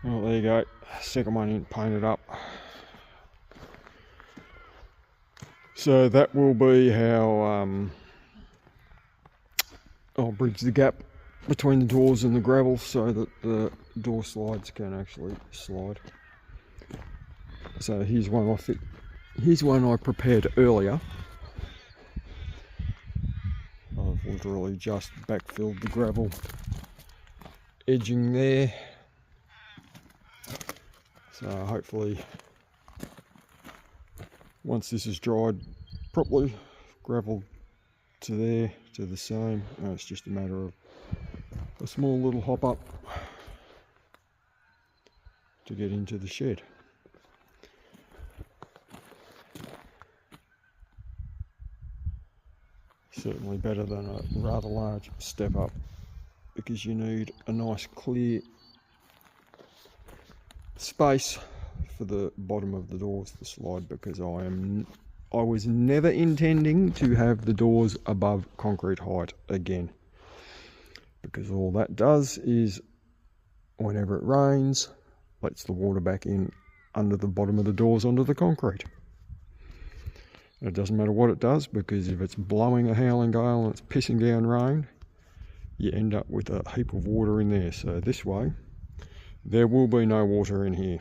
Well, there you go. Second one in, painted up. So that will be how I'll bridge the gap between the doors and the gravel so that the door slides can actually slide. So here's one I prepared earlier. I've literally just backfilled the gravel edging there. So hopefully once this is dried properly, gravel to there, to the same. No, it's just a matter of a small little hop up to get into the shed. Certainly better than a rather large step up, because you need a nice clear space for the bottom of the doors to slide, because I was never intending to have the doors above concrete height again, because all that does is whenever it rains lets the water back in under the bottom of the doors onto the concrete. It doesn't matter what it does, because if it's blowing a howling gale and it's pissing down rain, you end up with a heap of water in there. So this way there will be no water in here.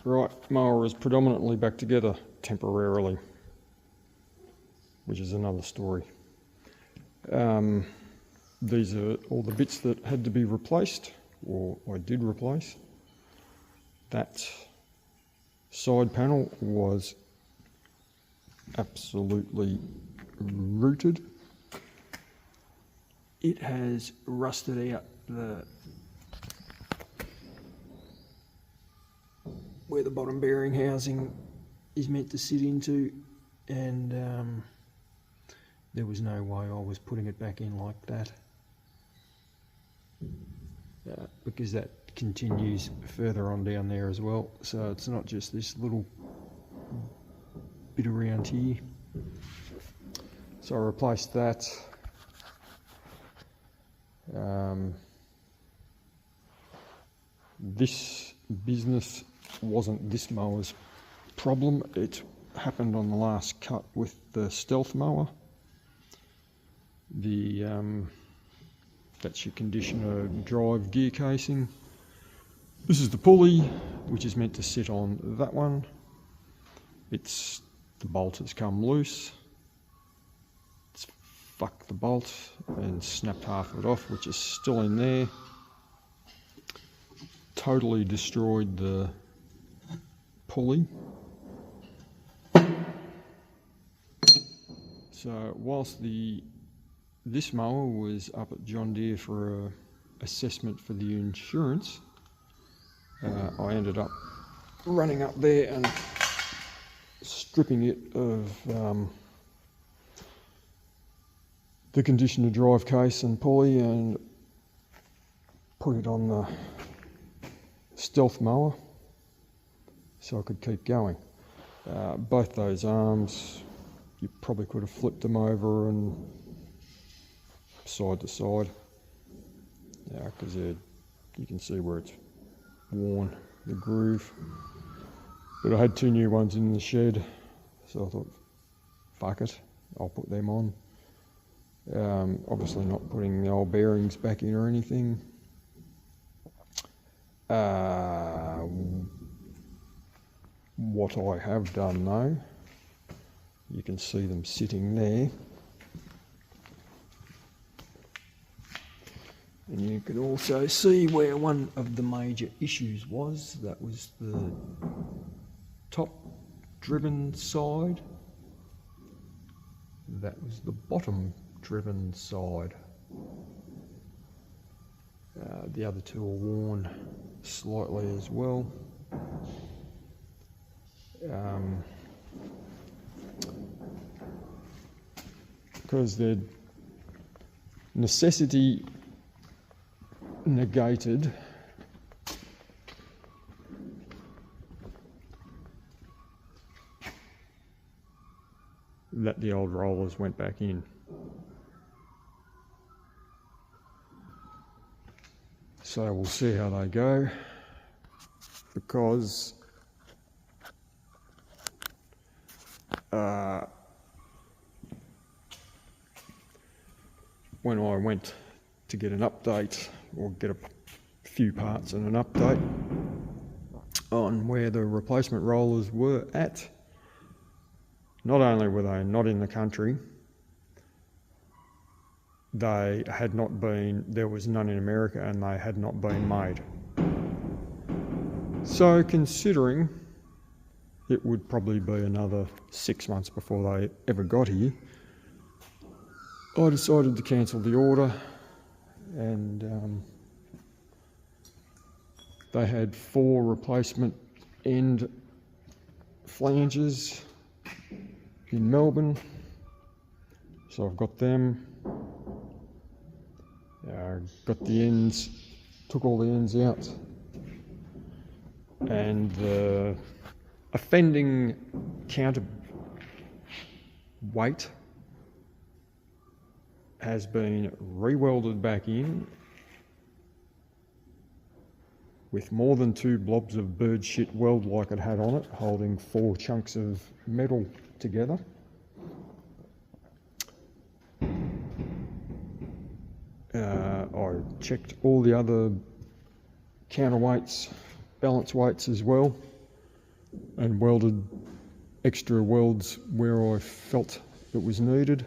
Right, mower is predominantly back together temporarily, which is another story. These are all the bits that had to be replaced, or I did replace. That side panel was absolutely rooted. It has rusted out where the bottom bearing housing is meant to sit into, and there was no way I was putting it back in like that, because that continues further on down there as well. So it's not just this little bit around here. So I replaced that. This business wasn't this mower's problem. It happened on the last cut with the Stealth mower. That's your conditioner drive gear casing. This is the pulley, which is meant to sit on that one. The bolt has come loose. It's fucked the bolt and snapped half of it off, which is still in there. Totally destroyed the pulley. So whilst this mower was up at John Deere for a assessment for the insurance, I ended up running up there and stripping it of the conditioner drive case and pulley, and put it on the Stealth mower so I could keep going. Both those arms, you probably could have flipped them over and side to side, because you can see where it's worn the groove. But I had two new ones in the shed, so I thought, fuck it, I'll put them on. Obviously not putting the old bearings back in or anything. What I have done though, you can see them sitting there, and you can also see where one of the major issues was. That was the top driven side. That was the bottom driven side. The other two are worn slightly as well. Because they're necessity negated that the old rollers went back in. So we'll see how they go, because when I went to get an update, or get a few parts and an update on where the replacement rollers were at, not only were they not in the country, they had not been, there was none in America, and they had not been made. So considering it would probably be another 6 months before they ever got here, I decided to cancel the order, and they had 4 replacement end flanges in Melbourne, so I've got them. Got the ends, took all the ends out, and the offending counterweight has been re-welded back in with more than 2 blobs of bird shit weld like it had on it, holding 4 chunks of metal together. I checked all the other counterweights, balance weights as well, and welded extra welds where I felt it was needed.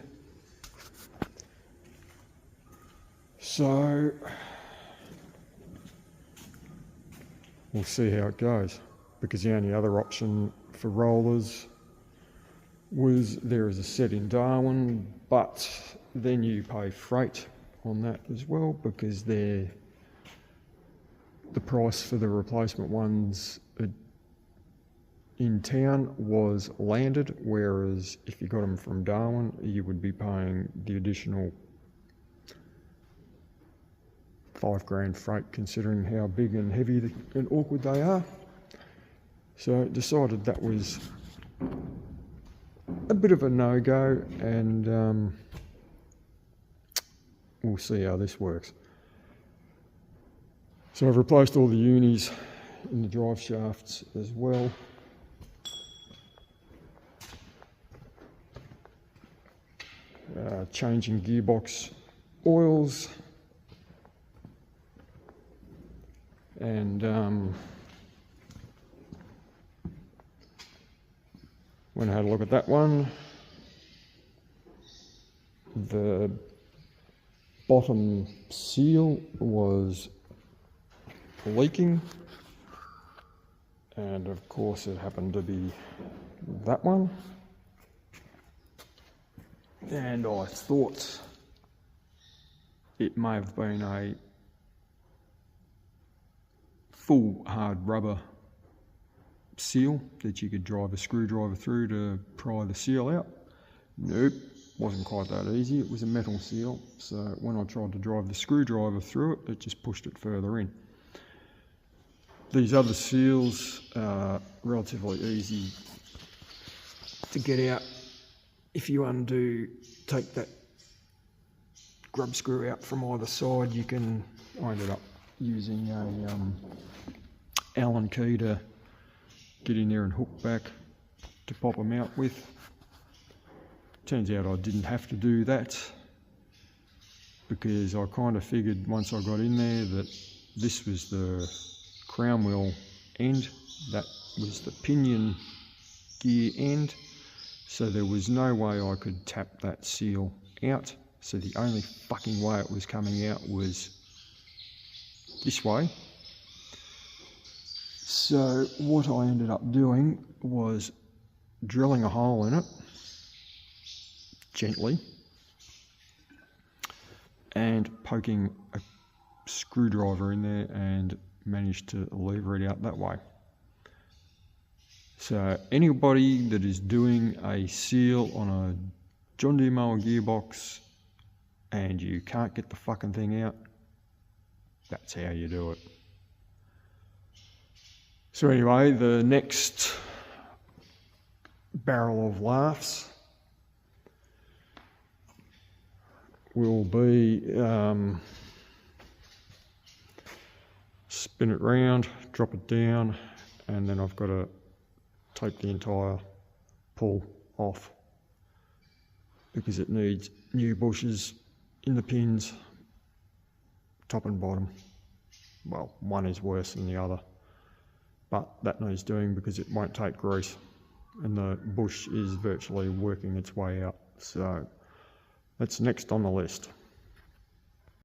So we'll see how it goes, because the only other option for rollers was there is a set in Darwin, but then you pay freight on that as well, because the price for the replacement ones in town was landed, whereas if you got them from Darwin, you would be paying the additional $5,000 freight, considering how big and heavy and awkward they are. So decided that was a bit of a no-go, and we'll see how this works. So I've replaced all the unis in the drive shafts as well. Changing gearbox oils, and when I had a look at that one, the bottom seal was leaking, and of course it happened to be that one, and I thought it may have been a full hard rubber seal that you could drive a screwdriver through to pry the seal out. Nope, wasn't quite that easy. It was a metal seal, so when I tried to drive the screwdriver through it, it just pushed it further in. These other seals are relatively easy to get out. If you take that grub screw out from either side, you can, I ended up using a Allen key to get in there and hook back to pop them out with. Turns out I didn't have to do that, because I kind of figured once I got in there that this was the crown wheel end, that was the pinion gear end, so there was no way I could tap that seal out. So the only fucking way it was coming out was this way. So what I ended up doing was drilling a hole in it gently and poking a screwdriver in there, and managed to lever it out that way. So anybody that is doing a seal on a John Deere mower gearbox and you can't get the fucking thing out, that's how you do it. So anyway, the next barrel of laughs will be spin it round, drop it down, and then I've got to take the entire pull off because it needs new bushes in the pins, top and bottom. Well, one is worse than the other, but that needs doing because it won't take grease and the bush is virtually working its way out. So that's next on the list.